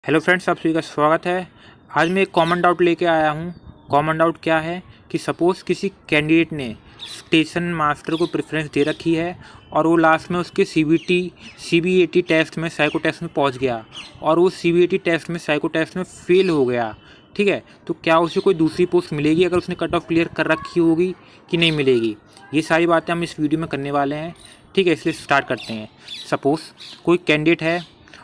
Hello friends, आप सभी का स्वागत है। आज मैं एक कॉमन डाउट लेके आया हूँ। कॉमन डाउट क्या है कि सपोज़ किसी कैंडिडेट ने स्टेशन मास्टर को प्रेफरेंस दे रखी है और वो लास्ट में उसके सीबीएटी टेस्ट में साइको टेस्ट में पहुँच गया और वो सीबीएटी टेस्ट में साइको टेस्ट में फेल हो गया। ठीक है, तो क्या उसे कोई दूसरी पोस्ट मिलेगी अगर उसने कट ऑफ क्लियर कर रखी होगी कि नहीं मिलेगी? ये सारी बातें हम इस वीडियो में करने वाले हैं। ठीक है, इसलिए स्टार्ट करते हैं। सपोज़ कोई कैंडिडेट है,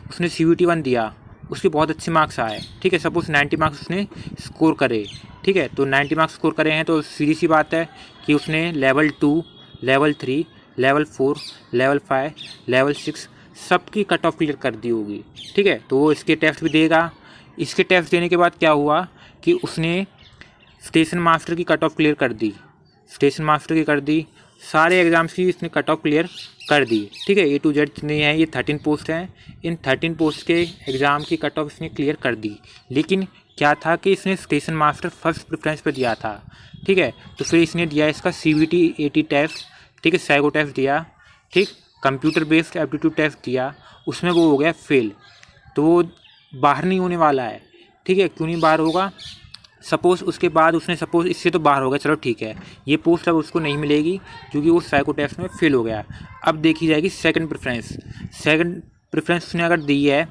उसने CBT 1 दिया, उसके बहुत अच्छे मार्क्स आए। ठीक है, सपोज़ 90 मार्क्स उसने स्कोर करे। ठीक है, तो 90 मार्क्स स्कोर करे हैं तो सीधी सी बात है कि उसने level 2, level 3, level 4, level 5, level 6 सबकी कट ऑफ क्लियर कर दी होगी। ठीक है, तो वो इसके टेस्ट भी देगा। इसके टेस्ट देने के बाद क्या हुआ कि उसने स्टेशन मास्टर की कट ऑफ क्लियर कर दी, स्टेशन मास्टर की कर दी, सारे एग्ज़ाम्स की इसने कट ऑफ क्लियर कर दी। ठीक है, A to Z जितनी है, ये 13 पोस्ट हैं। इन 13 पोस्ट के एग्ज़ाम की कट ऑफ इसने क्लियर कर दी। लेकिन क्या था कि इसने स्टेशन मास्टर फर्स्ट प्रेफरेंस पे दिया था। ठीक है, तो फिर इसने दिया इसका CBT 80 टेस्ट। ठीक है, साइको टेस्ट दिया। ठीक, कंप्यूटर बेस्ड एप्टीट्यूड टेस्ट दिया, उसमें वो हो गया फेल। तो वो बाहर नहीं होने वाला है। ठीक है, क्यों नहीं बाहर होगा? सपोज़ उसके बाद उसने सपोज़ इससे तो बाहर हो गया, चलो ठीक है, ये पोस्ट अब उसको नहीं मिलेगी क्योंकि वो साइको टेस्ट में फेल हो गया। अब देखी जाएगी सेकंड प्रेफरेंस। सेकंड प्रेफरेंस उसने अगर दी है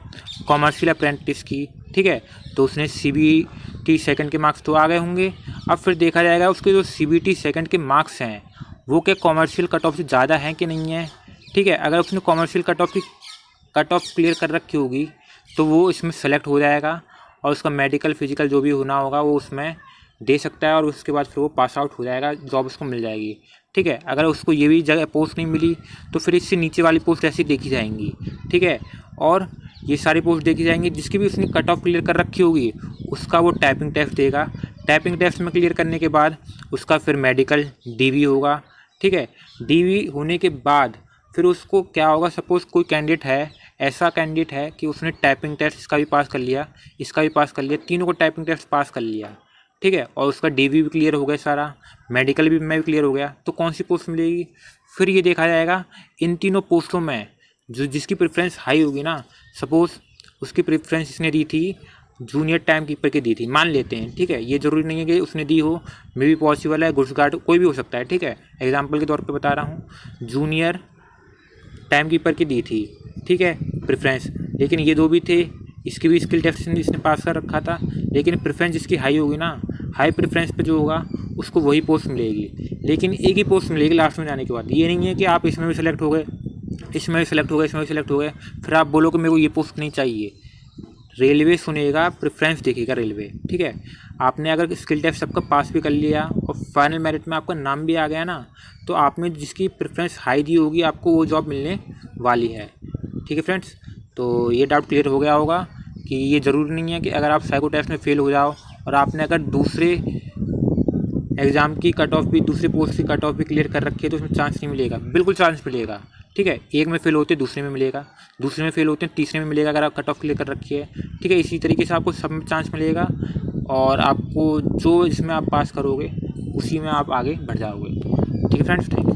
कॉमर्शियल अप्रेंटिस की, ठीक है, तो उसने CBT सेकंड के मार्क्स तो आ गए होंगे। अब फिर देखा जाएगा उसके जो CBT सेकंड के मार्क्स हैं वो क्या कॉमर्शियल कट ऑफ से ज़्यादा हैं कि नहीं है। ठीक है, अगर उसने कॉमर्शियल कट ऑफ क्लियर कर रखी होगी तो वो इसमें सेलेक्ट हो जाएगा और उसका मेडिकल फिजिकल जो भी होना होगा वो उसमें दे सकता है और उसके बाद फिर वो पास आउट हो जाएगा, जॉब उसको मिल जाएगी। ठीक है, अगर उसको ये भी जगह पोस्ट नहीं मिली तो फिर इससे नीचे वाली पोस्ट ऐसी देखी जाएंगी। ठीक है, और ये सारी पोस्ट देखी जाएंगी जिसकी भी उसने कट ऑफ क्लियर कर रखी होगी उसका वो टाइपिंग टेस्ट देगा। टाइपिंग टेस्ट में क्लियर करने के बाद उसका फिर मेडिकल DV होगा। ठीक है, DV होने के बाद फिर उसको क्या होगा, सपोज़ कोई कैंडिडेट है, ऐसा कैंडिडेट है कि उसने टाइपिंग टेस्ट इसका भी पास कर लिया, इसका भी पास कर लिया, तीनों को टाइपिंग टेस्ट पास कर लिया। ठीक है, और उसका DV भी क्लियर हो गया, सारा मेडिकल भी में भी क्लियर हो गया, तो कौन सी पोस्ट मिलेगी? फिर ये देखा जाएगा इन तीनों पोस्टों में जो जिसकी प्रेफरेंस हाई होगी ना, सपोज़ उसकी प्रेफरेंस इसने दी थी जूनियर टाइम कीपर की दी थी, मान लेते हैं। ठीक है, ये ज़रूरी नहीं है कि उसने दी हो, मे भी पॉसिबल है, गुड्स गार्ड कोई भी हो सकता है। ठीक है, एग्जाम्पल के तौर पर बता रहा हूँ, जूनियर टाइम कीपर की दी थी। ठीक है, प्रेफरेंस, लेकिन ये दो भी थे, इसकी भी स्किल टेस्ट इसने पास कर रखा था, लेकिन प्रेफरेंस जिसकी हाई होगी ना, हाई प्रेफरेंस पे जो होगा उसको वही पोस्ट मिलेगी, लेकिन एक ही पोस्ट मिलेगी लास्ट में जाने के बाद। ये नहीं है कि आप इसमें भी सेलेक्ट हो गए, इसमें भी सेलेक्ट हो गए, इसमें भी सेलेक्ट हो गए, फिर आप बोलो कि मेरे को ये पोस्ट नहीं चाहिए। रेलवे सुनेगा, प्रेफरेंस देखेगा रेलवे। ठीक है, आपने अगर स्किल टेस्ट सबका पास भी कर लिया और फाइनल मेरिट में आपका नाम भी आ गया ना, तो आपने जिसकी प्रेफरेंस हाई दी होगी आपको वो जॉब मिलने वाली है। ठीक है फ्रेंड्स, तो ये डाउट क्लियर हो गया होगा कि ये ज़रूरी नहीं है कि अगर आप साइको टेस्ट में फेल हो जाओ और आपने अगर दूसरे एग्ज़ाम की कट ऑफ भी, दूसरी पोस्ट की कट ऑफ भी क्लियर कर रखी है तो उसमें चांस नहीं मिलेगा, बिल्कुल चांस मिलेगा। ठीक है, एक में फेल होते दूसरे में मिलेगा, दूसरे में फेल होते हैं तीसरे में मिलेगा अगर आप कट ऑफ क्लियर कर रखी है। ठीक है, इसी तरीके से आपको सब में चांस मिलेगा और आपको जो इसमें आप पास करोगे उसी में आप आगे बढ़ जाओगे। ठीक है फ्रेंड्स, थैंक यू।